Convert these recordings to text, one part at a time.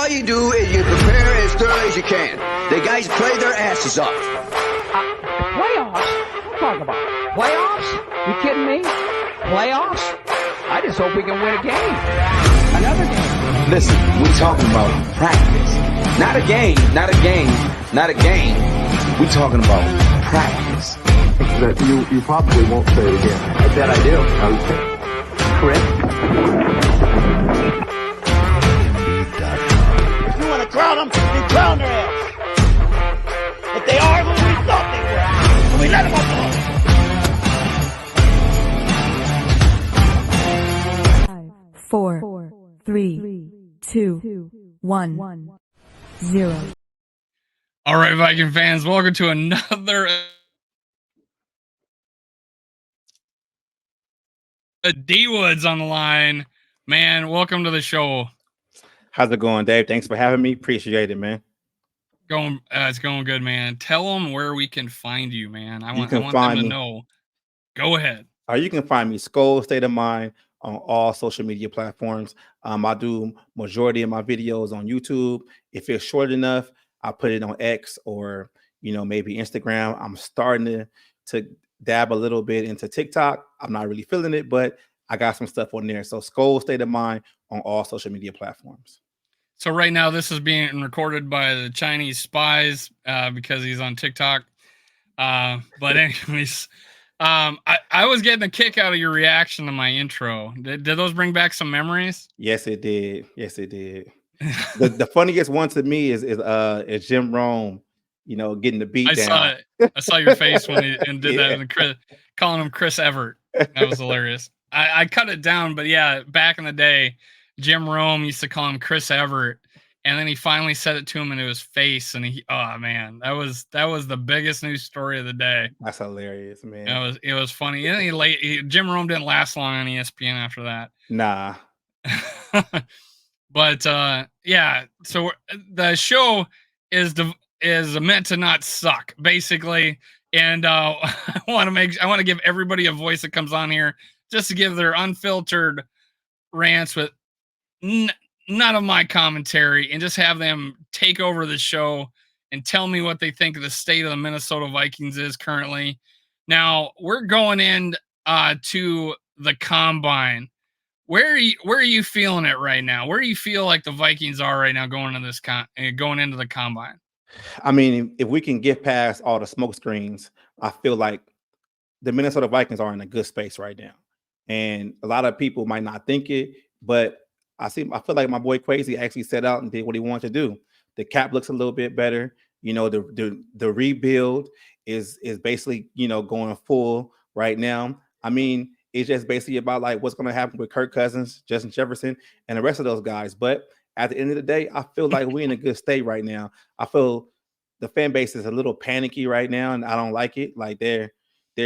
all you do is you prepare as thoroughly as you can. The guys play their asses off. Playoffs? Talk about playoffs? You kidding me? Playoffs? I just hope we can win a game. Another game. Listen, we're talking about practice. Not a game, not a game, not a game. We're talking about practice. That you probably won't say it again. I bet I do. Okay. Chris? If you want to crown them, you crown their ass. But they are who we thought they were. And we let them off the hook. 4, 3, 2, 1, 0. All right, Viking fans, welcome to another D Woods on the line. Man, welcome to the show. How's it going, Dave? Thanks for having me. Appreciate it, man. It's going good, man. Tell them where we can find you, man. I want them to know. Go ahead. You can find me, Skull State of Mind, on all social media platforms. I do majority of my videos on YouTube. If it's short enough, I put it on X or maybe Instagram. I'm starting to dab a little bit into TikTok. I'm not really feeling it, but I got some stuff on there. So Skull State of Mind on all social media platforms. So right now this is being recorded by the Chinese spies because he's on TikTok. But anyways, I was getting a kick out of your reaction to my intro. Did those bring back some memories? Yes, it did. Yes, it did. the funniest one to me is Jim Rome, getting the beat down. I saw your face when he did that, and calling him Chris Everett. That was hilarious. I cut it down, but yeah, back in the day, Jim Rome used to call him Chris Everett, and then he finally said it to him into his face, and oh man, that was the biggest news story of the day. That's hilarious, man. It was funny. And Jim Rome didn't last long on ESPN after that. Nah. But yeah, so the show is meant to not suck, basically. And I want to give everybody a voice that comes on here just to give their unfiltered rants with none of my commentary, and just have them take over the show and tell me what they think of the state of the Minnesota Vikings is currently. Now we're going in to the combine. Where are you feeling it right now? Where do you feel like the Vikings are right now going into the combine? I mean, if we can get past all the smoke screens, I feel like the Minnesota Vikings are in a good space right now. And a lot of people might not think it, but I feel like my boy Crazy actually set out and did what he wanted to do. The cap looks a little bit better. The rebuild is basically, going full right now. I mean, it's just basically about like what's going to happen with Kirk Cousins, Justin Jefferson, and the rest of those guys. But at the end of the day, I feel like we're in a good state right now. I feel the fan base is a little panicky right now, and I don't like it. Like they're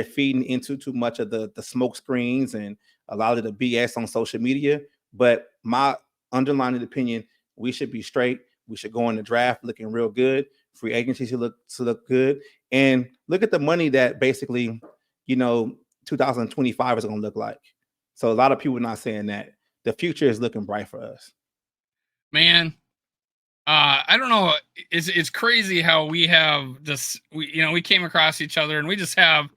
feeding into too much of the smoke screens and a lot of the BS on social media. But my underlying opinion, we should be straight. We should go in the draft looking real good. Free agency should look good. And look at the money that basically, 2025 is going to look like. So a lot of people are not saying that. The future is looking bright for us. Man, I don't know. It's crazy how we have this. We came across each other and we just have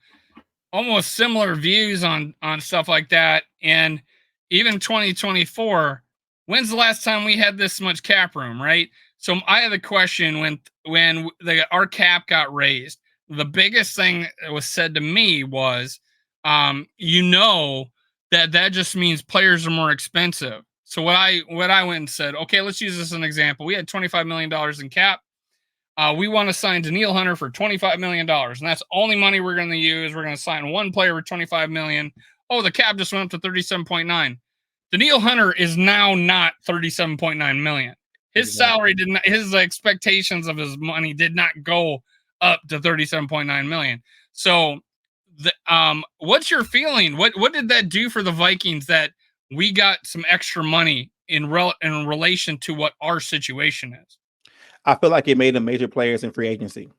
almost similar views on stuff like that. And even 2024, when's the last time we had this much cap room, right? So I had a question when our cap got raised. The biggest thing that was said to me was, that just means players are more expensive. So what I went and said, okay, let's use this as an example. We had $25 million in cap. We want to sign Danielle Hunter for $25 million, and that's the only money we're going to use. We're going to sign one player for $25 million. Oh, the cap just went up to 37.9. Danielle Hunter is now not 37.9 million. His salary his expectations of his money did not go up to 37.9 million. So what's your feeling? What did that do for the Vikings that we got some extra money in relation to what our situation is? I feel like it made them major players in free agency.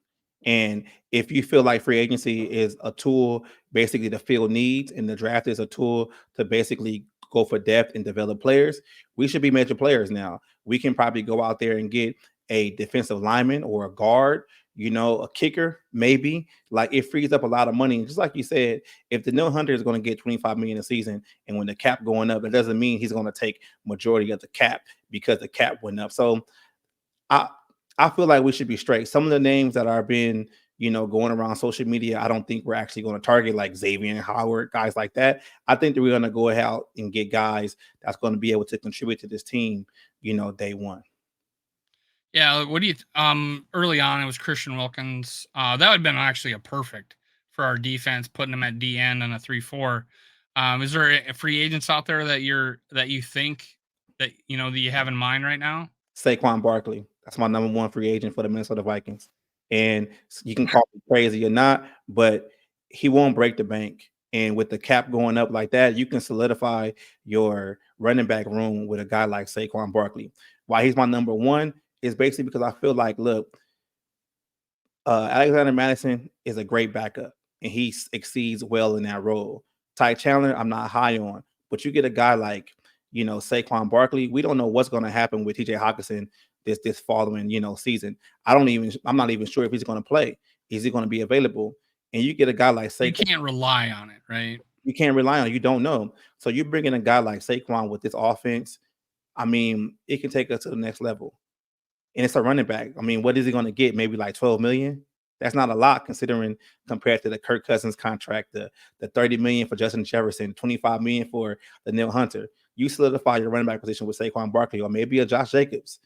And if you feel like free agency is a tool basically to fill needs and the draft is a tool to basically go for depth and develop players, we should be major players now. We can probably go out there and get a defensive lineman or a guard, a kicker, maybe. Like, it frees up a lot of money. And just like you said, if Danielle Hunter is going to get $25 million a season, and when the cap going up, it doesn't mean he's going to take majority of the cap because the cap went up. So I feel like we should be straight. Some of the names that are being, going around social media, I don't think we're actually going to target, like Xavier and Howard, guys like that. I think that we're going to go out and get guys that's going to be able to contribute to this team, day one. Yeah, what do you early on it was Christian Wilkins. That would have been actually a perfect for our defense, putting him at D end on a 3-4. Is there free agents out there that you think that that you have in mind right now? Saquon Barkley. That's my number one free agent for the Minnesota Vikings. And you can call me crazy or not, but he won't break the bank. And with the cap going up like that, you can solidify your running back room with a guy like Saquon Barkley. Why he's my number one is basically because I feel like, look, Alexander Madison is a great backup, and he exceeds well in that role. Ty Chandler, I'm not high on, but you get a guy like, Saquon Barkley. We don't know what's going to happen with TJ Hockenson this following, season. I'm not even sure if he's going to play. Is he going to be available? And you get a guy like Saquon. You can't rely on it, right? You can't rely on it. You don't know. So you bring in a guy like Saquon with this offense. I mean, it can take us to the next level. And it's a running back. I mean, what is he going to get? Maybe like $12 million? That's not a lot considering compared to the Kirk Cousins contract, the $30 million for Justin Jefferson, $25 million for Danielle Hunter. You solidify your running back position with Saquon Barkley or maybe a Josh Jacobs.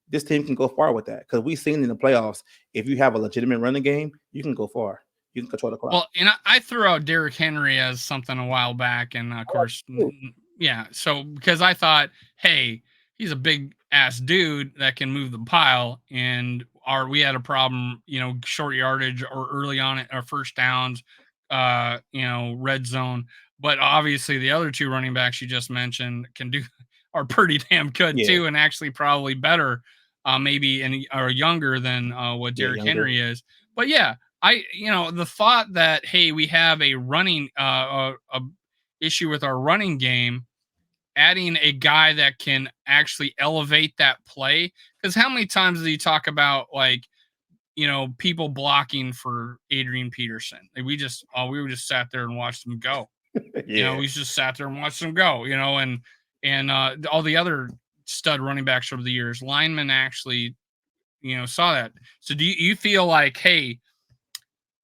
This team can go far with that because we've seen in the playoffs, if you have a legitimate running game, you can go far. You can control the clock. Well, and I threw out Derrick Henry as something a while back, and of course, yeah. So because I thought, hey, he's a big ass dude that can move the pile, and we had a problem, short yardage or early on our first downs, red zone. But obviously, the other two running backs you just mentioned are pretty damn good too, and actually probably better, maybe are younger than what Derrick Henry is. But yeah. The thought that, hey, we have a running a issue with our running game, adding a guy that can actually elevate that play. Because how many times do you talk about, like, people blocking for Adrian Peterson? Like, we were just sat there and watched him go. We just sat there and watched him go. And all the other stud running backs over the years, linemen actually, saw that. So do you feel like, hey,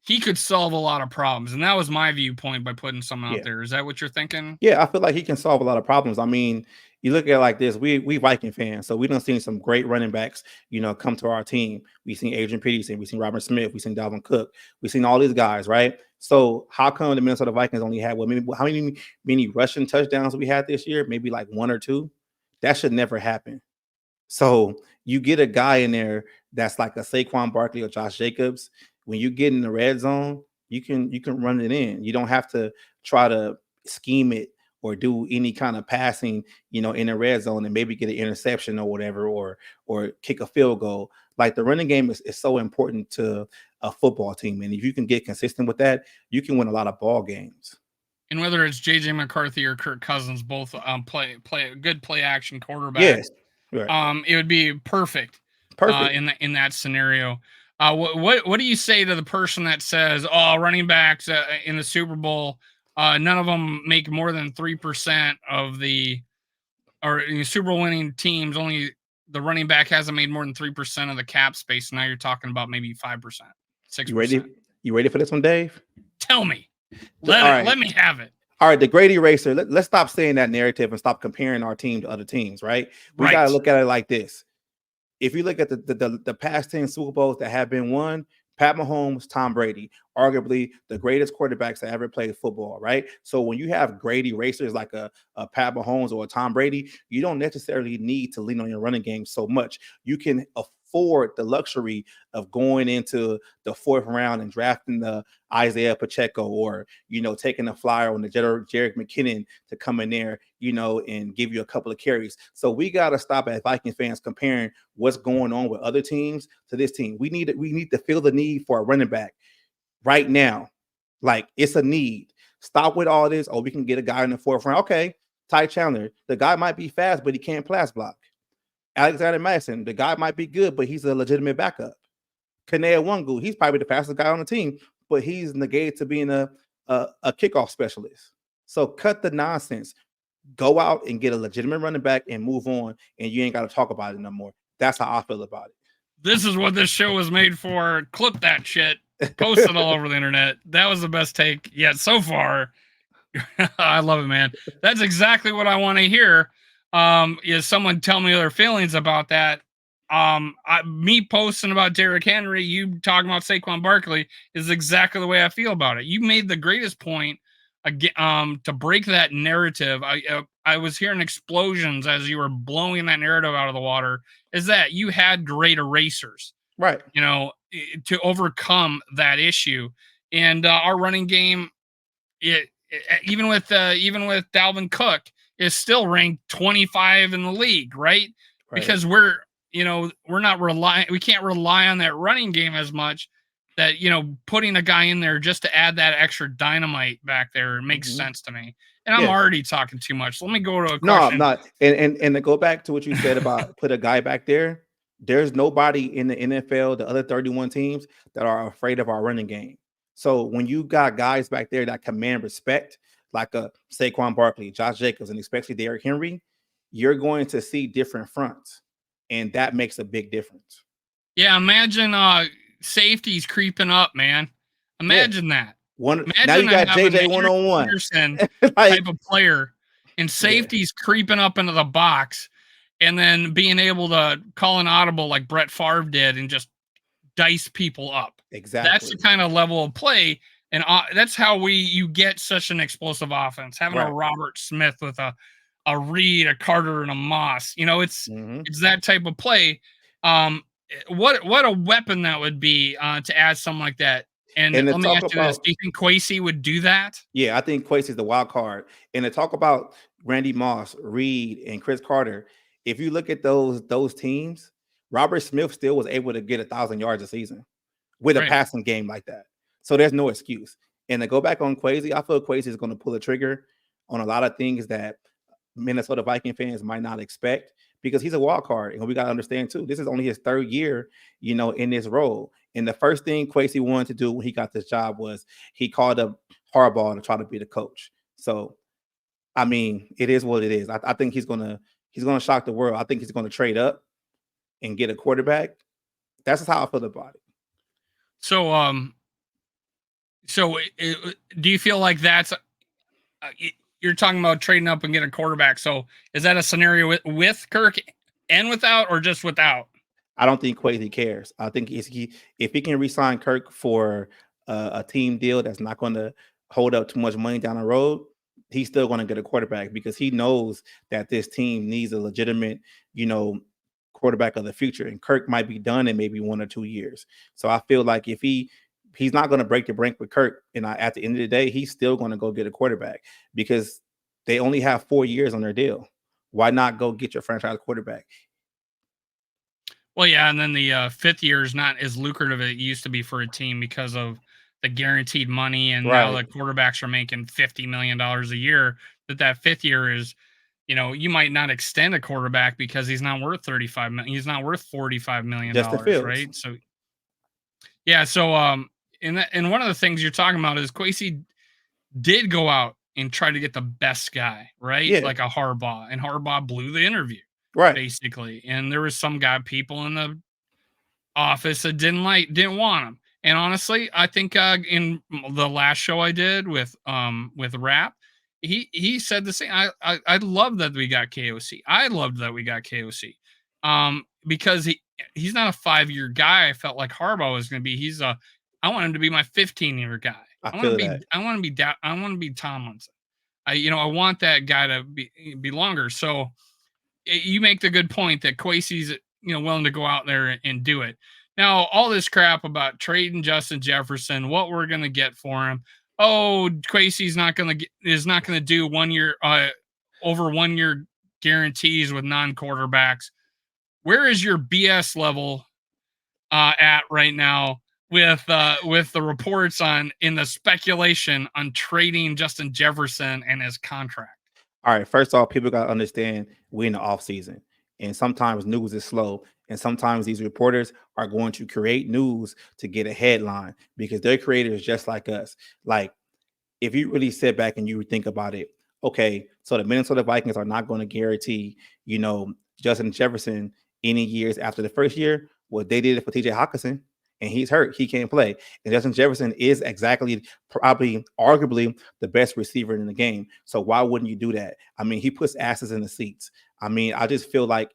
he could solve a lot of problems? And that was my viewpoint by putting someone out there. Is that what you're thinking? Yeah, I feel like he can solve a lot of problems. I mean, you look at it like this, we Viking fans, so we done seen some great running backs, come to our team. We've seen Adrian Peterson, we've seen Robert Smith, we've seen Dalvin Cook, we've seen all these guys, right? So how come the Minnesota Vikings only had how many rushing touchdowns we had this year? Maybe like 1 or 2. That should never happen. So you get a guy in there that's like a Saquon Barkley or Josh Jacobs. When you get in the red zone, you can run it in. You don't have to try to scheme it or do any kind of passing, in the red zone and maybe get an interception or whatever, or kick a field goal. Like, the running game is so important to a football team. And if you can get consistent with that, you can win a lot of ball games. And whether it's JJ McCarthy or Kirk Cousins, both play good play action quarterbacks. Yes. Right. It would be perfect. In that scenario. What do you say to the person that says, "Oh, running backs in the Super Bowl, none of them make more than 3% of in Super Bowl winning teams, only the running back hasn't made more than 3% of the cap space." Now you're talking about maybe 5%, 6%. You ready for this one, Dave? Tell me. Let me have it. All right, the great eraser. Let's stop saying that narrative and stop comparing our team to other teams, right? We got to look at it like this. If you look at the past 10 Super Bowls that have been won, Pat Mahomes, Tom Brady, arguably the greatest quarterbacks that ever played football, right? So when you have great erasers like a Pat Mahomes or a Tom Brady, you don't necessarily need to lean on your running game so much. You can afford the luxury of going into the 4th round and drafting the Isaiah Pacheco, or taking a flyer on the Jerick McKinnon to come in there, and give you a couple of carries. So we got to stop as Viking fans comparing what's going on with other teams to this team. We need to feel the need for a running back right now. Like, it's a need. Stop with all this. Oh, we can get a guy in the 4th round. Okay, Ty Chandler, the guy might be fast, but he can't pass block. Alexander Madison, the guy might be good, but he's a legitimate backup. Kanea Wangu, he's probably the fastest guy on the team, but he's negated to being a kickoff specialist. So cut the nonsense. Go out and get a legitimate running back and move on, and you ain't got to talk about it no more. That's how I feel about it. This is what this show was made for. Clip that shit. Post it all over the internet. That was the best take yet so far. I love it, man. That's exactly what I want to hear. Is someone tell me their feelings about that? Me posting about Derrick Henry, you talking about Saquon Barkley is exactly the way I feel about it. You made the greatest point to break that narrative. I was hearing explosions as you were blowing that narrative out of the water. Is that you had great erasers, right? You know, to overcome that issue. And our running game, even with Dalvin Cook, is still ranked 25 in the league, right? Because we can't rely on that running game as much. That, putting a guy in there just to add that extra dynamite back there makes sense to me. And I'm already talking too much. Let me go to a question. No, I'm not. And to go back to what you said about put a guy back there, there's nobody in the NFL, the other 31 teams, that are afraid of our running game. So when you got guys back there that command respect, like a Saquon Barkley, Josh Jacobs, and especially Derrick Henry, you're going to see different fronts. And that makes a big difference. Yeah, imagine safety's creeping up, man. Imagine that. Imagine now you got JJ one-on-one type of player, and safety's creeping up into the box, and then being able to call an audible like Brett Favre did and just dice people up. Exactly. That's the kind of level of play, and that's how you get such an explosive offense. Having a Robert Smith with a Reed, a Carter, and a Moss. It's that type of play. What a weapon that would be to add something like that. And let me ask you this: do you think Kwesi would do that? Yeah, I think Kwesi is the wild card. And to talk about Randy Moss, Reed, and Chris Carter, if you look at those teams, Robert Smith still was able to get 1,000 yards a season with a passing game like that. So there's no excuse. And to go back on Kwesi, I feel Kwesi is going to pull a trigger on a lot of things that Minnesota Viking fans might not expect, because he's a wild card. And we got to understand too, this is only his third year, in this role. And the first thing Kwesi wanted to do when he got this job was he called up Harbaugh to try to be the coach. So, I mean, it is what it is. I think he's gonna shock the world. I think he's gonna trade up and get a quarterback. That's just how I feel about it. So, do you feel like that's you're talking about trading up and getting a quarterback? So, is that a scenario with Kirk and without, or just without? I don't think Kwesi cares. I think if he can re-sign Kirk for a team deal that's not going to hold up too much money down the road, he's still going to get a quarterback, because he knows that this team needs a legitimate, quarterback of the future. And Kirk might be done in maybe 1 or 2 years. So I feel like if he's not going to break the bank with Kirk, and at the end of the day, he's still going to go get a quarterback, because they only have 4 years on their deal. Why not go get your franchise quarterback? Well, yeah, and then the fifth year is not as lucrative as it used to be for a team because of the guaranteed money, and now the quarterbacks are making $50 million a year. That fifth year is, you might not extend a quarterback because he's not worth $35 million. He's not worth $45 million, right? So, yeah. So, and one of the things you're talking about is Kwesi did go out and try to get the best guy, right? Yeah. Like a Harbaugh, and Harbaugh blew the interview. Right. Basically. And there was some people in the office that didn't want him. And honestly, I think in the last show I did with Rap, he said the same. I love that we got KOC. I loved that we got KOC. Because he's not a 5-year guy. I felt like Harbaugh was going to be. I want him to be my 15-year guy. I want to be Tomlinson. I want that guy to be longer. So you make the good point that Kwesi's, willing to go out there and do it. Now, all this crap about trading Justin Jefferson, what we're going to get for him. Oh, Kwesi's is not going to do 1 year, over 1 year guarantees with non-quarterbacks. Where is your BS level at right now with the reports in the speculation on trading Justin Jefferson and his contract? All right, first off, people got to understand we're in the off season, and sometimes news is slow, and sometimes these reporters are going to create news to get a headline because they're creators just like us. Like, if you really sit back and you think about it, okay, so the Minnesota Vikings are not going to guarantee, Justin Jefferson any years after the first year. Well, they did it for TJ Hawkinson, and he's hurt. He can't play. And Justin Jefferson is exactly, probably, arguably the best receiver in the game. So why wouldn't you do that? I mean, he puts asses in the seats. I mean, I just feel like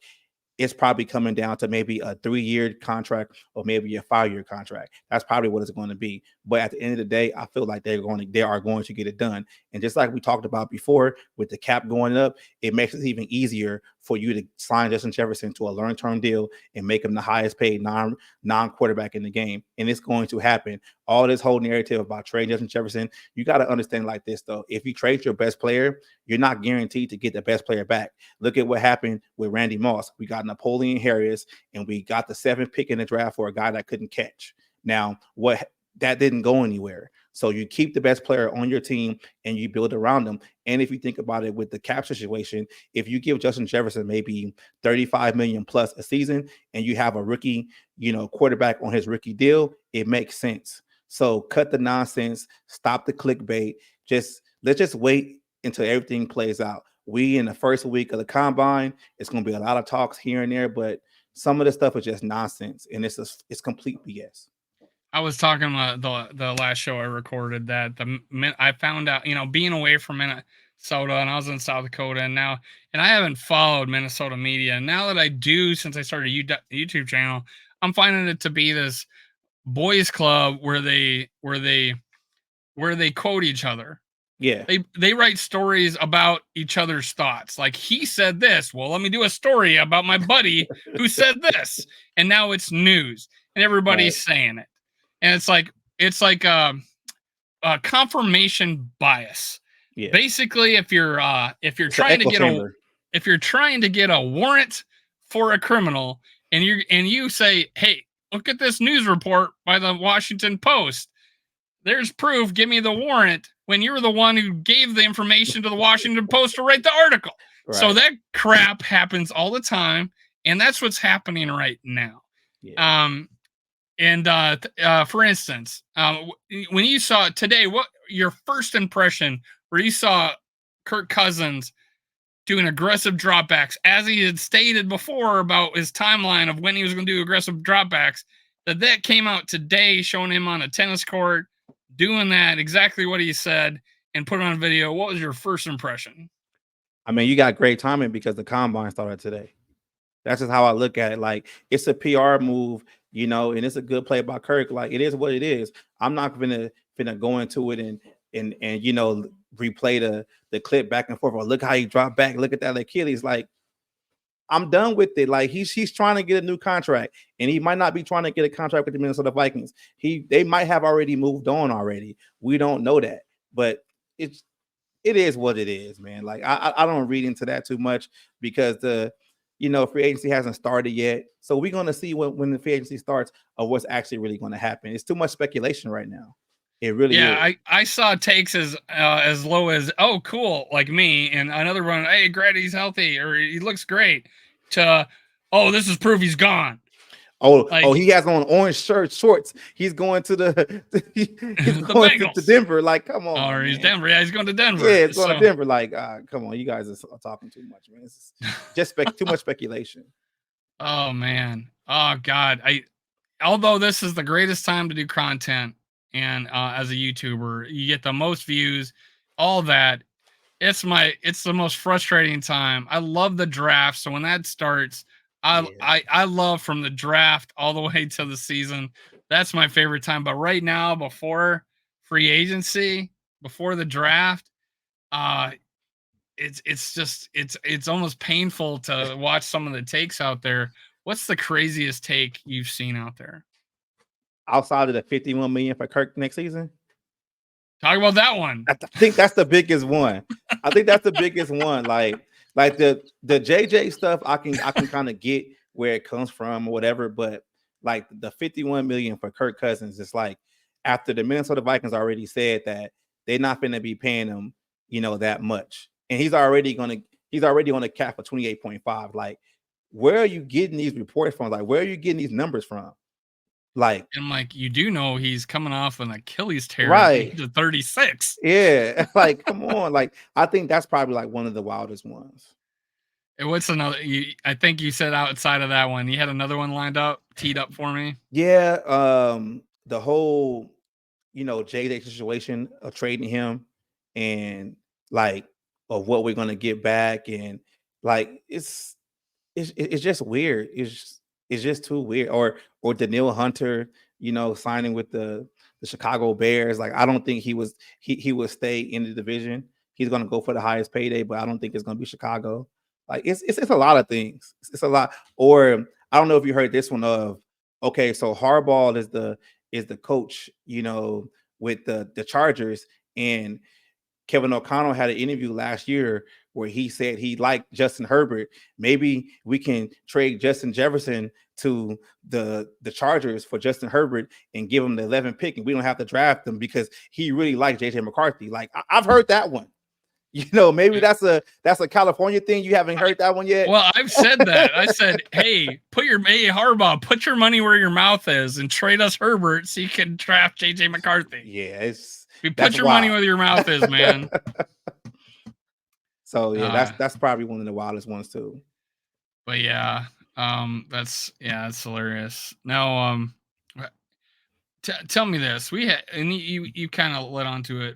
it's probably coming down to maybe a 3-year contract or maybe a 5-year contract. That's probably what it's going to be. But at the end of the day, I feel like they are going to get it done. And just like we talked about before, with the cap going up, it makes it even easier for you to sign Justin Jefferson to a long-term deal and make him the highest paid non-quarterback in the game. And it's going to happen. All this whole narrative about trading Justin Jefferson, you got to understand like this, though. If you trade your best player, you're not guaranteed to get the best player back. Look at what happened with Randy Moss. We got Napoleon Harris, and we got the 7th pick in the draft for a guy that couldn't catch. Now, that didn't go anywhere. So you keep the best player on your team and you build around them. And if you think about it with the cap situation, if you give Justin Jefferson maybe $35 million plus a season and you have a rookie, quarterback on his rookie deal, it makes sense. So cut the nonsense, stop the clickbait. Let's just wait until everything plays out. We in the first week of the combine, it's going to be a lot of talks here and there, but some of the stuff is just nonsense, and it's complete BS. I was talking about the last show I recorded that I found out, being away from Minnesota, and I was in South Dakota, and I haven't followed Minnesota media. And now that I do, since I started a YouTube channel, I'm finding it to be this boys club where they quote each other. Yeah. They write stories about each other's thoughts. Like, he said this. Well, let me do a story about my buddy who said this. And now it's news and everybody's saying it. And it's like a confirmation bias. Yeah. Basically, if you're trying to get a warrant for a criminal and you say, "Hey, look at this news report by the Washington Post. There's proof. Give me the warrant." When you're the one who gave the information to the Washington Post to write the article. Right. So that crap happens all the time, and that's what's happening right now. Yeah. For instance, when you saw today, what your first impression where you saw Kirk Cousins doing aggressive dropbacks, as he had stated before about his timeline of when he was going to do aggressive dropbacks, that came out today showing him on a tennis court doing that, exactly what he said, and put it on video. What was your first impression? I mean, you got great timing because the combine started today. That's just how I look at it. Like, it's a PR move, and it's a good play by Kirk. Like, it is what it is. I'm not gonna go into it and replay the clip back and forth. Or look how he dropped back. Look at that Achilles. Like, I'm done with it. Like, he's trying to get a new contract, and he might not be trying to get a contract with the Minnesota Vikings. They might have already moved on already. We don't know that, but it is what it is, man. Like, I don't read into that too much because the free agency hasn't started yet. So we're gonna see when the free agency starts of what's actually really going to happen. It's too much speculation right now. It really is. Yeah, I saw takes as low as, "Oh, cool," like me, and another one, "Hey, Grady's healthy," or "He looks great," to, "Oh, this is proof he's gone." He has on orange shorts. He's going to to Denver. Like, come on. Or he's Denver. Yeah, he's going to Denver. Yeah, it's going to Denver. Like, come on, you guys are talking too much, man. It's just too much speculation. Oh man. Oh God. Although this is the greatest time to do content, and as a YouTuber, you get the most views, all that. It's the most frustrating time. I love the draft. So when that starts, I love from the draft all the way to the season. That's my favorite time. But right now, before free agency, before the draft, it's almost painful to watch some of the takes out there. What's the craziest take you've seen out there? Outside of the $51 million for Kirk next season? Talk about that one. I think that's the biggest one. Like the JJ stuff, I can kind of get where it comes from or whatever, but like the $51 million for Kirk Cousins, it's like after the Minnesota Vikings already said that they're not going to be paying him, that much. and he's already on the cap for 28.5. Like, where are you getting these reports from? Like, where are you getting these numbers from? Like, And I'm like, you do know he's coming off an Achilles tear at the right. age of 36. Yeah. Like, come on. Like, I think that's probably like one of the wildest ones. And what's another? I think you said outside of that one, you had another one teed up for me. Yeah. The whole, JJ situation of trading him and like of what we're gonna get back, and like it's just weird. It's just too weird. Or Daniil Hunter, signing with the Chicago Bears. Like, I don't think he would stay in the division. He's gonna go for the highest payday, but I don't think it's gonna be Chicago. Like, it's a lot of things. It's a lot. Or I don't know if you heard this one of, okay, so Harbaugh is the coach, with the Chargers, and Kevin O'Connell had an interview last year where he said he liked Justin Herbert. Maybe we can trade Justin Jefferson to the Chargers for Justin Herbert and give him the 11th pick, and we don't have to draft him because he really likes JJ McCarthy. Like, I've heard that one. Maybe that's a California thing. You haven't heard that one yet? Well, I've said that. I said, hey, Harbaugh, put your money where your mouth is and trade us Herbert so you can draft JJ McCarthy. Yeah, put your money where your mouth is, man. So yeah, that's probably one of the wildest ones too. But yeah, that's hilarious. Now, tell me this. We had, and you kind of led onto it.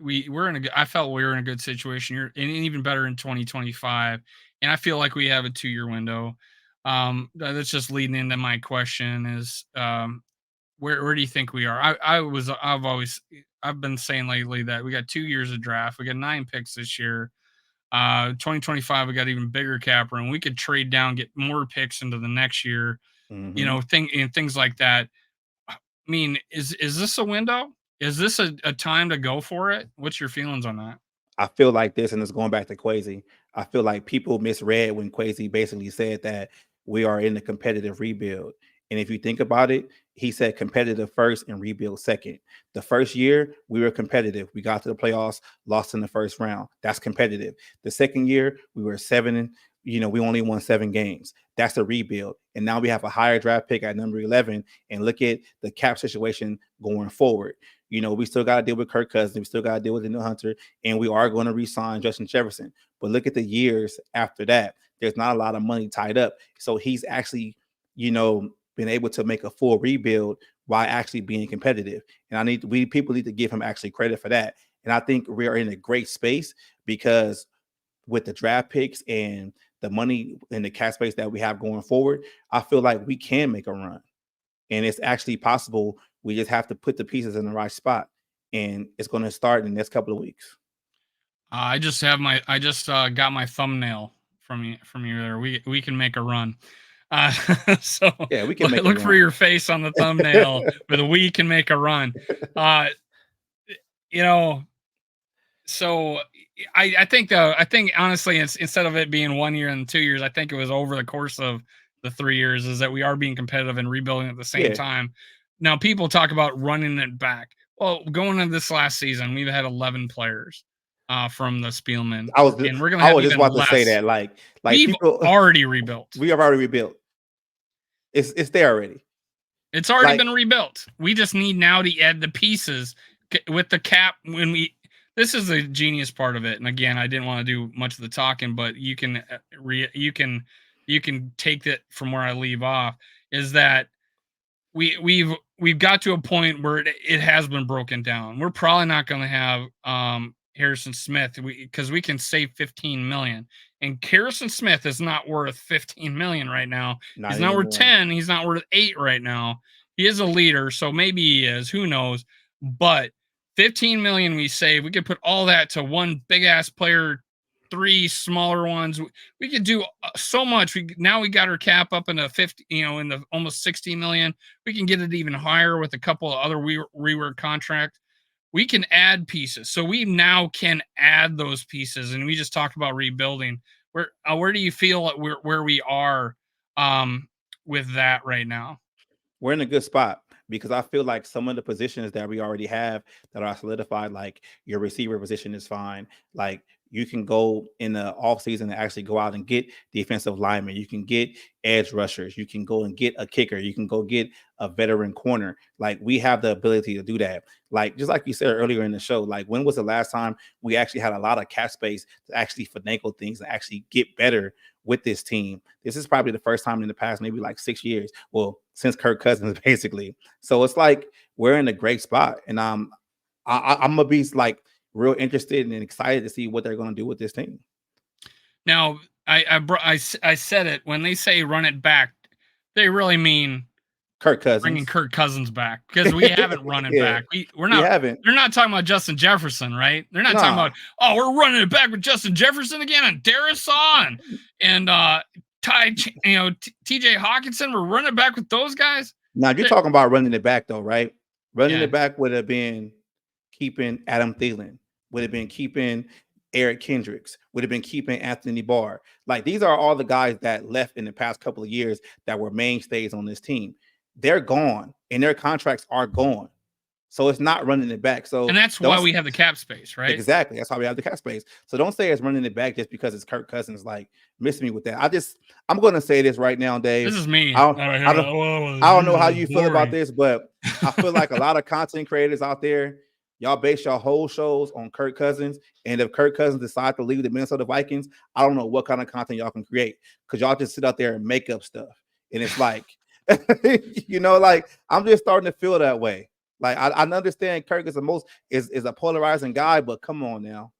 I felt we were in a good situation. You're and even better in 2025, and I feel like we have a 2-year window. That's just leading into my question is, where do you think we are? I've been saying lately that we got 2 years of draft. We got 9 picks this year. 2025, we got even bigger cap room. We could trade down, get more picks into the next year. Mm-hmm. Things like that. I mean, is this a window? Is this a time to go for it? What's your feelings on that? I feel like this, and it's going back to Kwesi. I feel like people misread when Kwesi basically said that we are in a competitive rebuild. And if you think about it, he said competitive first and rebuild second. The first year, we were competitive. We got to the playoffs, lost in the first round. That's competitive. The second year, we were 7 and we only won 7 games. That's a rebuild. And now we have a higher draft pick at number 11. And look at the cap situation going forward. We still got to deal with Kirk Cousins. We still got to deal with Daniil Hunter. And we are going to re-sign Justin Jefferson. But look at the years after that. There's not a lot of money tied up. So he's actually, been able to make a full rebuild while actually being competitive. And people need to give him actually credit for that. And I think we're in a great space because with the draft picks and the money and the cap space that we have going forward, I feel like we can make a run. And it's actually possible. We just have to put the pieces in the right spot. And it's going to start in the next couple of weeks. I just got my thumbnail from you there. We can make a run. So yeah, we can look for your face on the thumbnail with a "we can make a run." So I think honestly, instead of it being 1 year and 2 years, I think it was over the course of the 3 years is that we are being competitive and rebuilding at the same time. Now people talk about running it back. Well, going into this last season, we've had 11 players from the Spielman. And we're gonna have just about to say that like we've people already rebuilt. We have already rebuilt. It's there already. It's already been rebuilt. We just need now to add the pieces with the cap. This is the genius part of it. And again, I didn't want to do much of the talking, but you can take that from where I leave off. Is that we've got to a point where it has been broken down. We're probably not going to have Harrison Smith because we can save $15 million. And Harrison Smith is not worth $15 million right now. He's not worth 10. He's not worth 8 right now. He is a leader, so maybe he is. Who knows? But $15 million we save. We could put all that to one big ass player, 3 smaller ones. We could do so much. Now we got our cap up in the 50, in the almost 60 million. We can get it even higher with a couple of other rework contracts. We can add pieces. So we now can add those pieces. And we just talked about rebuilding. Where do you feel where we are with that right now? We're in a good spot because I feel like some of the positions that we already have that are solidified, like your receiver position is fine. Like you can go in the offseason and actually go out and get defensive linemen. You can get edge rushers. You can go and get a kicker. You can go get a veteran corner. Like, we have the ability to do that. Like, just like you said earlier in the show, like, when was the last time we actually had a lot of cap space to actually finagle things and actually get better with this team? This is probably the first time in the past maybe like 6 years. Well, since Kirk Cousins, basically. So it's like we're in a great spot. And I'm gonna be like real interested and excited to see what they're gonna do with this team. Now, I said it, when they say run it back, they really mean Kirk Cousins. Bringing Kirk Cousins back, because we haven't run it back. We're not. Haven't. They're not talking about Justin Jefferson, right? They're not talking about, oh, we're running it back with Justin Jefferson again and Darisaw and TJ Hawkinson. We're running it back with those guys. Now, you're talking about running it back, though, right? Running it back would have been keeping Adam Thielen, would have been keeping Eric Kendricks, would have been keeping Anthony Barr. Like, these are all the guys that left in the past couple of years that were mainstays on this team. They're gone, and their contracts are gone. So it's not running it back. So, and that's why we have the cap space, right? Exactly. That's why we have the cap space. So don't say it's running it back just because it's Kirk Cousins. Like, miss me with that. I'm going to say this right now, Dave. This is me. I don't know how you feel about this, but I feel like a lot of content creators out there, y'all base your whole shows on Kirk Cousins. And if Kirk Cousins decide to leave the Minnesota Vikings, I don't know what kind of content y'all can create, because y'all just sit out there and make up stuff. And it's like, like, I'm just starting to feel that way. Like, I understand Kirk is is a polarizing guy, but come on now.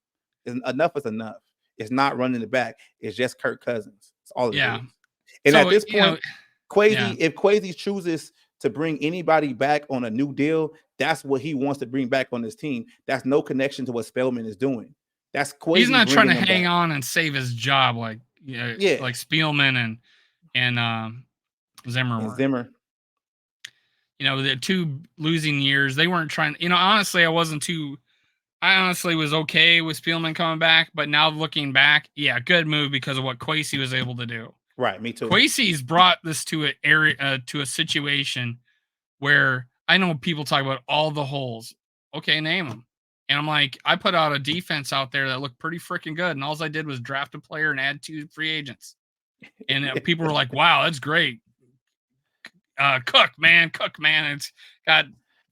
Enough is enough. It's not running it back. It's just Kirk Cousins. It's all it is. And so, at this point, if Kwesi chooses to bring anybody back on a new deal, that's what he wants to bring back on his team. That's no connection to what Spellman is doing. That's Kwesi. He's not trying to hang on and save his job like like Spielman and Zimmer. The two losing years, they weren't trying. Honestly, I honestly was okay with Spielman coming back, but now looking back, good move because of what Kwesi was able to do. Right, me too. Kwesi's brought this to a situation where I know people talk about all the holes. Okay, name them. And I'm like, I put out a defense out there that looked pretty freaking good, and all I did was draft a player and add 2 free agents. And people were like, "Wow, that's great." Cook man, it's got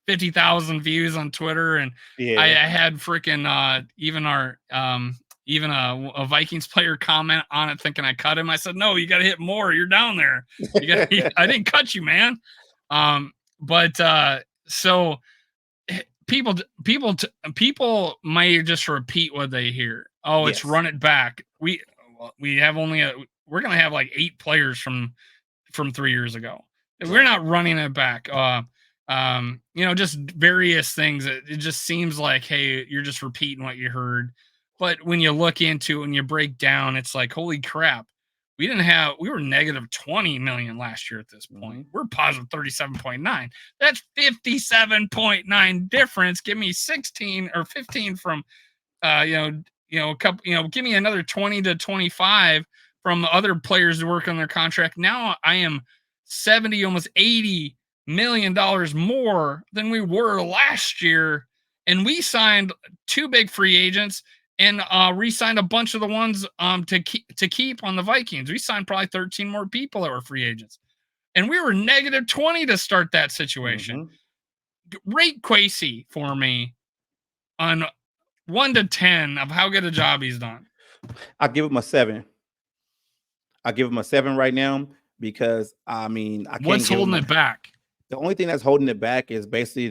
50,000 views on Twitter, and I had freaking even a Vikings player comment on it thinking I cut him. I said, "No, you got to hit more. You're down there. I didn't cut you, man." So people might just repeat what they hear. Oh, it's run it back. We're gonna have like 8 players from 3 years ago. We're not running it back. Just various things. It just seems like, hey, you're just repeating what you heard. But when you look into it and you break down, it's like, holy crap. We were negative 20 million last year at this point. We're positive 37.9. That's 57.9 difference. Give me 16 or 15 from, give me another 20 to 25 from other players who work on their contract. Now I am 70, almost $80 million more than we were last year. And we signed 2 big free agents and re-signed a bunch of the ones to keep on the Vikings. We signed probably 13 more people that were free agents. And we were negative 20 to start that situation. Rate Kwesi for me on 1 to 10 of how good a job he's done. I'll give him a 7. I'll give him a 7 right now. Because I can't. What's holding it back? The only thing that's holding it back is basically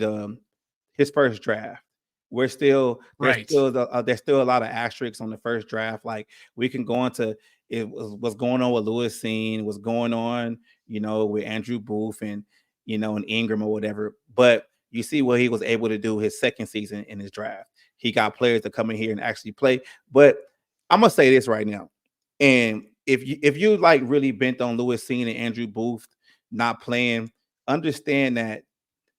his first draft. There's still a lot of asterisks on the first draft. Like, we can go into what's going on with Lewis Cine, what's going on, with Andrew Booth and and Ingram or whatever. But you see what he was able to do his second season in his draft. He got players to come in here and actually play. But I'm gonna say this right now, and if you like really bent on Lewis Cine and Andrew Booth not playing, understand that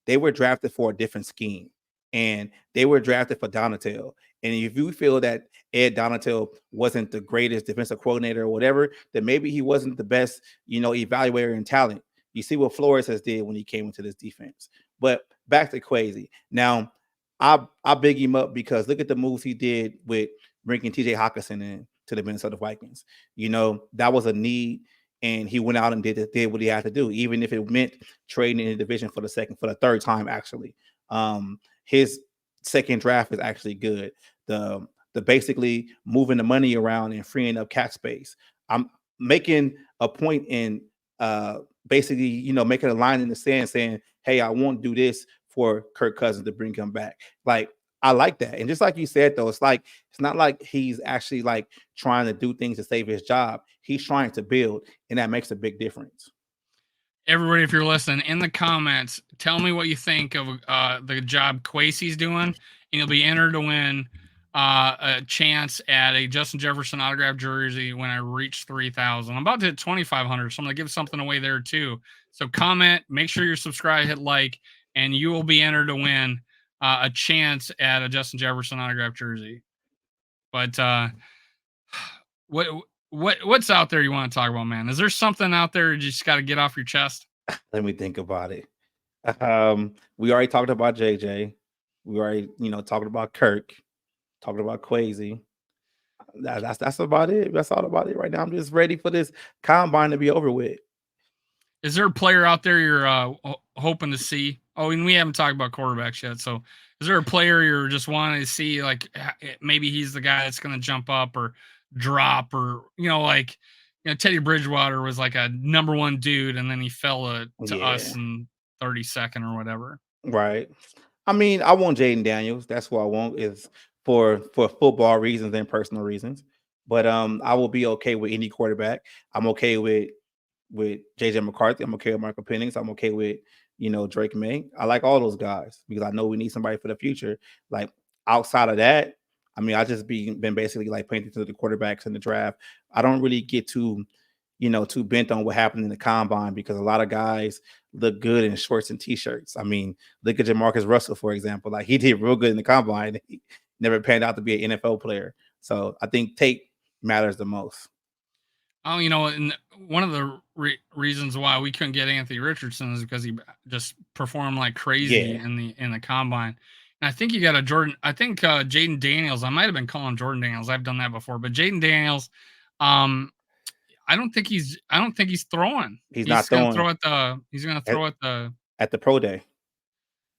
they were drafted for a different scheme, and they were drafted for Donatel. And if you feel that Ed Donatel wasn't the greatest defensive coordinator or whatever, then maybe he wasn't the best, evaluator in talent. You see what Flores has did when he came into this defense. But back to Kwesi. Now, I big him up because look at the moves he did with bringing TJ Hawkinson in to the Minnesota Vikings. You know, that was a need, and he went out and did what he had to do, even if it meant trading in the division for the third time. Actually, his second draft is actually good. The basically moving the money around and freeing up cap space. I'm making a point in basically, you know, making a line in the sand saying, hey, I won't do this for Kirk Cousins to bring him back. Like, I like that. And just like you said, though, it's not like he's actually like trying to do things to save his job. He's trying to build, and that makes a big difference. Everybody, if you're listening, in the comments, tell me what you think of the job Kwesi's doing, and you'll be entered to win a chance at a Justin Jefferson autographed jersey when I reach 3,000. I'm about to hit 2,500, so I'm going to give something away there too. So comment, make sure you're subscribed, hit like, and you will be entered to win a chance at a Justin Jefferson autographed jersey. But what's out there you want to talk about, man? Is there something out there you just got to get off your chest? Let me think about it. We already talked about JJ. We already, you know, talked about Kirk, talking about Kwesi. That's about it. That's all about it right now. I'm just ready for this combine to be over with. Is there a player out there you're hoping to see? Oh, and we haven't talked about quarterbacks yet. So, is there a player you're just wanting to see? Like maybe he's the guy that's going to jump up or drop, or like Teddy Bridgewater was like a number one dude, and then he fell to us in 32nd or whatever. Right. I mean, I want Jaden Daniels. That's what I want, is for football reasons and personal reasons. But I will be okay with any quarterback. I'm okay with JJ McCarthy. I'm okay with Michael Penix. I'm okay with Drake May. I like all those guys because I know we need somebody for the future. Like, outside of that, I mean, I just been basically like paying attention to the quarterbacks in the draft. I don't really get too bent on what happened in the combine because a lot of guys look good in shorts and t-shirts. I mean, look at Jamarcus Russell, for example. Like, he did real good in the combine. He never panned out to be an NFL player. So I think tape matters the most. Oh, and one of the reasons why we couldn't get Anthony Richardson is because he just performed like crazy in the combine. And I think you got Jaden Daniels. I might have been calling Jordan Daniels. I've done that before, but Jaden Daniels, I don't think he's throwing. He's not throwing. He's going to throw at the pro day.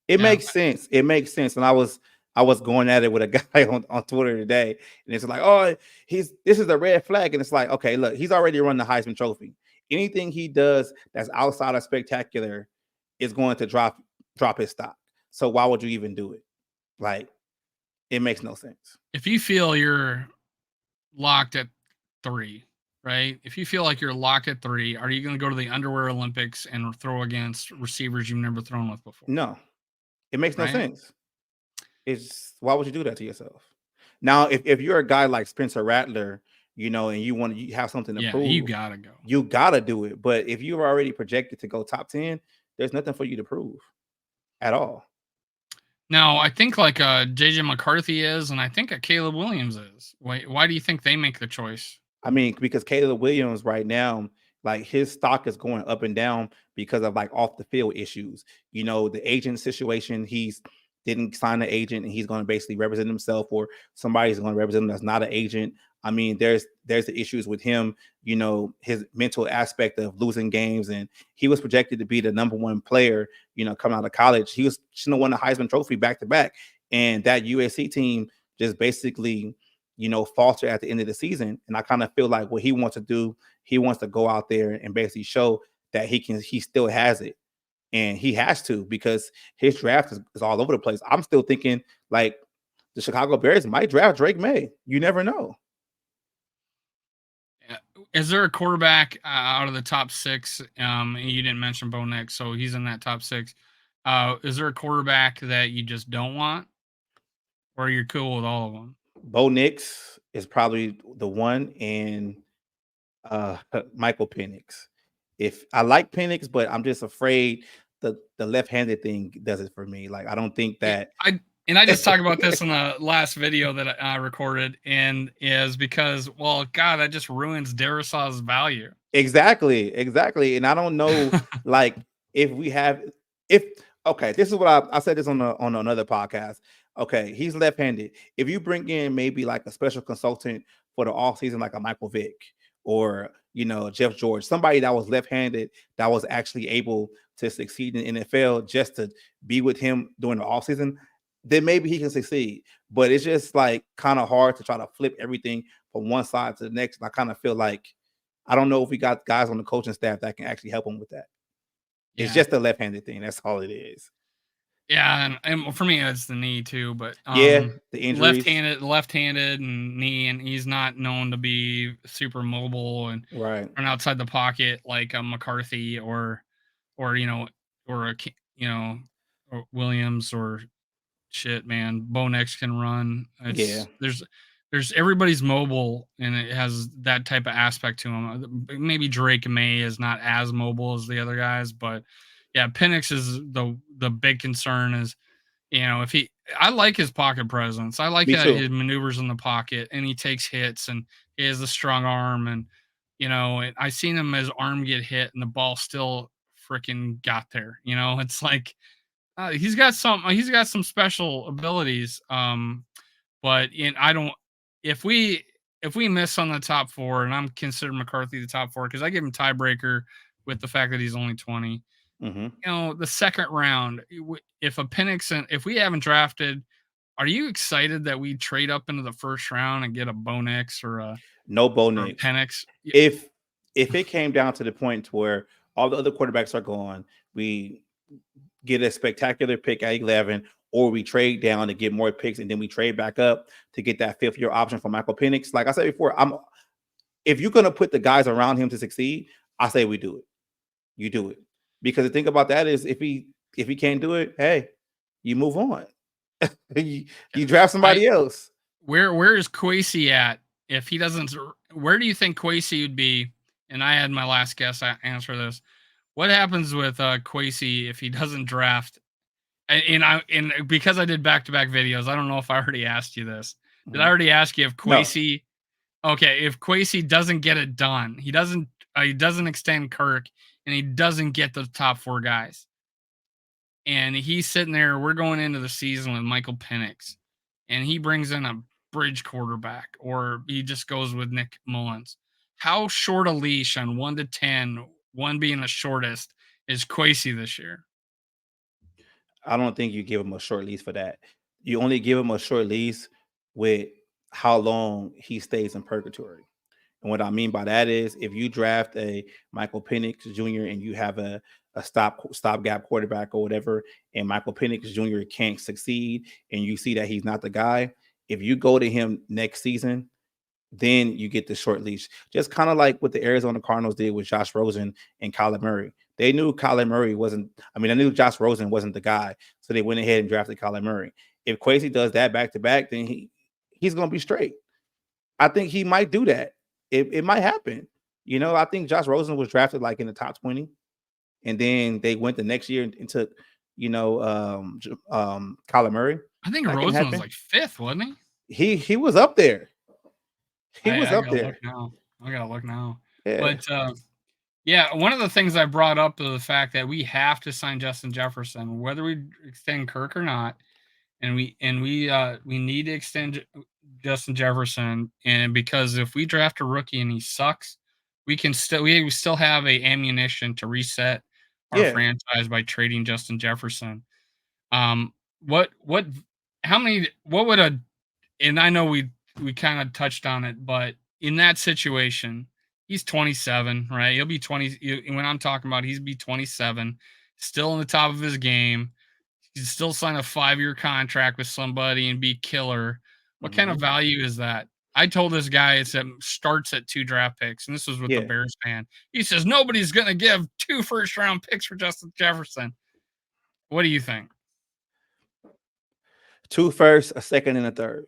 It makes sense. It makes sense. And I was going at it with a guy on Twitter today, and it's like, oh, this is a red flag. And it's like, okay, look, he's already run the Heisman Trophy. Anything he does that's outside of spectacular is going to drop his stock. So why would you even do it? Like, it makes no sense. If you feel you're locked at 3, right? If you feel like you're locked at 3, are you going to go to the Underwear Olympics and throw against receivers you've never thrown with before? No, it makes no sense. Why would you do that to yourself? Now, if you're a guy like Spencer Rattler, and you have something to prove, you gotta go. You gotta do it. But if you're already projected to go top 10, there's nothing for you to prove at all. Now, I think like JJ McCarthy is, and I think Caleb Williams is. Why do you think they make the choice? I mean, because Caleb Williams right now, like, his stock is going up and down because of like off the field issues. The agent situation, he's didn't sign an agent and he's going to basically represent himself, or somebody's going to represent him that's not an agent. I mean, there's the issues with him, his mental aspect of losing games. And he was projected to be the number one player, coming out of college. He won the Heisman Trophy back to back. And that USC team just basically, faltered at the end of the season. And I kind of feel like what he wants to do, he wants to go out there and basically show that he still has it. And he has to, because his draft is all over the place. I'm still thinking like the Chicago Bears might draft Drake May. You never know. Is there a quarterback out of the top 6? And you didn't mention Bo Nix, so he's in that top 6. Is there a quarterback that you just don't want, or you're cool with all of them? Bo Nix is probably the one, and Michael Penix. If I like Penix, but I'm just afraid the left-handed thing does it for me. Like, I don't think that. I just talked about this in the last video that I recorded, and is because, well, God, that just ruins Darrisaw's value. Exactly. And I don't know, like, this is what I said this on another podcast. Okay, he's left-handed. If you bring in maybe like a special consultant for the off season, like a Michael Vick or Jeff George, somebody that was left-handed that was actually able to succeed in the NFL just to be with him during the off season, then maybe he can succeed. But it's just like kind of hard to try to flip everything from one side to the next. And I kind of feel like I don't know if we got guys on the coaching staff that can actually help him with that. It's Yeah. just a left-handed thing. That's all it is. Yeah, and for me, it's the knee too. But Yeah, the injuries. left-handed, and knee, and he's not known to be super mobile and Right. run outside the pocket like a McCarthy or or a or Williams or shit, man. Bo Nix can run. Yeah. There's everybody's mobile and it has that type of aspect to him. Maybe Drake May is not as mobile as the other guys, but yeah, Penix is the big concern is, if I like his pocket presence. I like Me how too. he maneuvers in the pocket and he takes hits and he has a strong arm and I seen him his arm get hit and the ball still freaking got there. It's like he's got some special abilities. But I don't if we miss on the top four, and I'm considering McCarthy the top four because I give him tiebreaker with the fact that he's only 20. The second round, if a Penix and if we haven't drafted, are you excited that we trade up into the first round and get a Bo Nix or a No Bo or a Nix. Penix? If it came down to the point where all the other quarterbacks are gone, we get a spectacular pick at 11, or we trade down to get more picks, and then we trade back up to get that fifth-year option for Michael Penix. Like I said before, if you're gonna put the guys around him to succeed, I say we do it. You do it. Because the thing about that is if he can't do it, hey, you move on. you draft somebody else. Where is Kwesi at? If he doesn't, where do you think Kwesi would be? And I had my last guess answer this. What happens with Kwesi if he doesn't draft? And because I did back-to-back videos, I don't know if I already asked you this. Did I already ask you if Kwesi? No. Okay, if Kwesi doesn't get it done, he doesn't extend Kirk, and he doesn't get the top four guys, and he's sitting there. We're going into the season with Michael Penix, and he brings in a bridge quarterback, or he just goes with Nick Mullins. How short a leash on 1 to 10, 1 being the shortest, is Kwesi this year? I don't think you give him a short lease for that. You only give him a short lease with how long he stays in purgatory. And what I mean by that is if you draft a Michael Penix Jr. and you have a stopgap quarterback or whatever, and Michael Penix Jr. can't succeed and you see that he's not the guy, if you go to him next season, then you get the short leash. Just kind of like what the Arizona Cardinals did with Josh Rosen and Kyler Murray. They knew Kyler Murray I knew Josh Rosen wasn't the guy, so they went ahead and drafted Kyler Murray. If Kwesi does that back-to-back, then he's going to be straight. I think he might do that. It might happen. I think Josh Rosen was drafted like in the top 20, and then they went the next year and took, Kyler Murray. I think Rosen was like 5th, wasn't he? He was up there. I gotta look now. Yeah. But yeah, one of the things I brought up is the fact that we have to sign Justin Jefferson, whether we extend Kirk or not, and we need to extend Justin Jefferson, and because if we draft a rookie and he sucks, we still have a ammunition to reset our franchise by trading Justin Jefferson. What would and I know we kind of touched on it, but in that situation, he's 27, right? He'll be 20 when I'm talking about he's be 27, still in the top of his game. He can still sign a 5-year contract with somebody and be killer. What kind of value is that? I told this guy it starts at 2 draft picks, and this was with the Bears fan. He says nobody's going to give 2 first-round picks for Justin Jefferson. What do you think? 2 first, a second, and a third.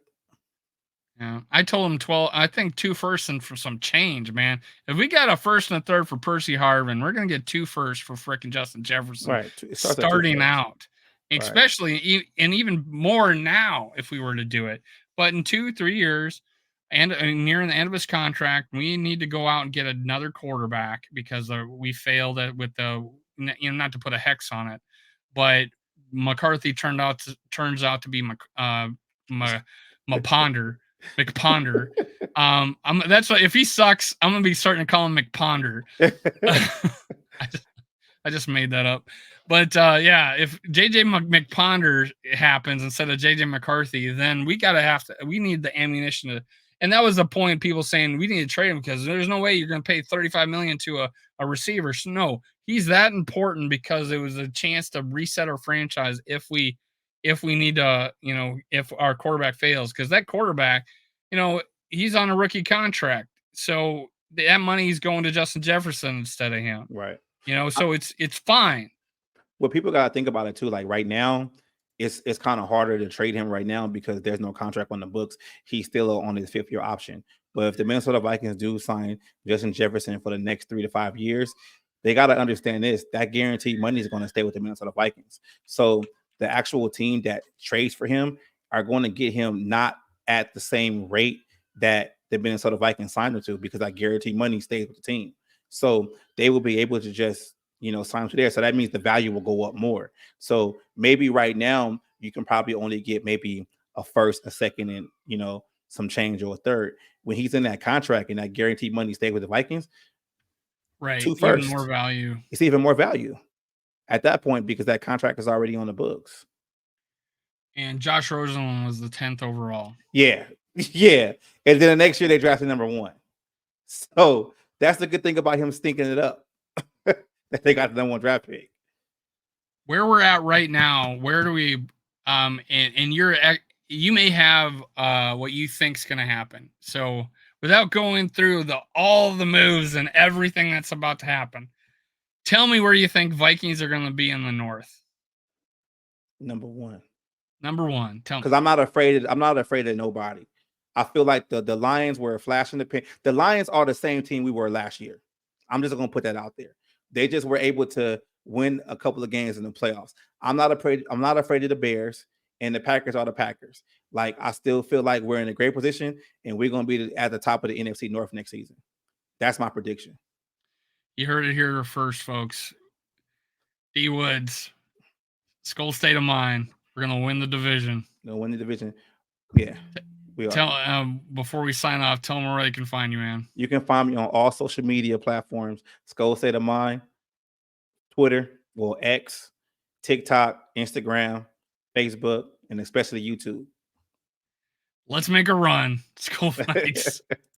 Yeah, I told him 12. I think 2 firsts and for some change, man. If we got a first and a third for Percy Harvin, we're going to get 2 firsts for freaking Justin Jefferson. Right. Starting out. Especially and even more now if we were to do it. But in 2-3 years and nearing the end of his contract, we need to go out and get another quarterback because we failed with the, not to put a hex on it, but McCarthy turns out to be McPonder. That's what, if he sucks, I'm gonna be starting to call him McPonder. I just made that up. But yeah, if JJ McPonder happens instead of JJ McCarthy, then we need the ammunition to. And that was the point. People saying we need to trade him because there's no way you're going to pay $35 million to a receiver. So no, he's that important because it was a chance to reset our franchise if we need to, if our quarterback fails, because that quarterback, he's on a rookie contract, so that money is going to Justin Jefferson instead of him. Right. So it's fine. Well, people got to think about it too. Like right now, it's kind of harder to trade him right now because there's no contract on the books. He's still on his 5th year option. But if the Minnesota Vikings do sign Justin Jefferson for the next 3 to 5 years, they got to understand this: that guaranteed money is going to stay with the Minnesota Vikings. So the actual team that trades for him are going to get him not at the same rate that the Minnesota Vikings signed him to, because that guaranteed money stays with the team. So they will be able to just sign to there. So that means the value will go up more. So maybe right now you can probably only get maybe a first, a second, and some change, or a third. When he's in that contract and that guaranteed money stays with the Vikings, right? 2 firsts, even more value. It's even more value at that point because that contract is already on the books. And Josh Rosen was the 10th overall. Yeah. Yeah. And then the next year they drafted number 1. So that's the good thing about him stinking it up. That they got the number 1 draft pick. Where we're at right now, where do we and you may have what you think's going to happen. So without going through all the moves and everything that's about to happen, tell me where you think Vikings are going to be in the North. Number 1. Tell me. Because I'm not afraid of nobody. I feel like the Lions were a flash in the pan. The Lions are the same team we were last year. I'm just going to put that out there. They just were able to win a couple of games in the playoffs. I'm not afraid of the Bears, and the Packers are the Packers. Like, I still feel like we're in a great position, and we're going to be at the top of the NFC North next season. That's my prediction. You heard it here first, folks. D Woods, Skull State of Mind. We're going to win the division. Yeah. We are. Before we sign off, tell them where they can find you, man. You can find me on all social media platforms: Skull State of Mind, Twitter, X, TikTok, Instagram, Facebook, and especially YouTube. Let's make a run. Skull Fights.